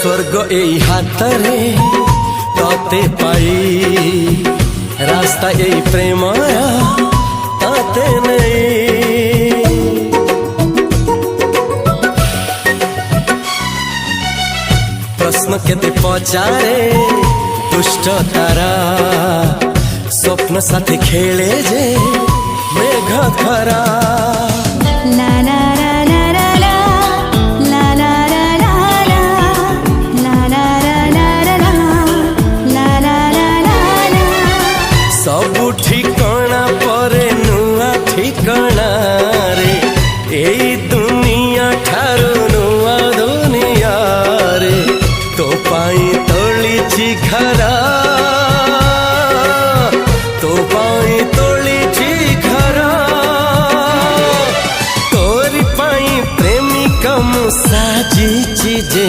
स्वर्ग एई हातरे तते पाई रास्ता एई प्रेमया ताते नहीं। प्रश्न केते पचारे दुष्ट तारा स्वप्न साथी खेले जे मेघ खरा। ला ला सबु ठिकाना परे नुआ ठिकाना रे एई दुनिया ठारू नुआ दुनिया रे तो पाई तोलिछि घरा तो पाई तोलिछि घरा तोरी पाई प्रेमिका मु साजिछि जे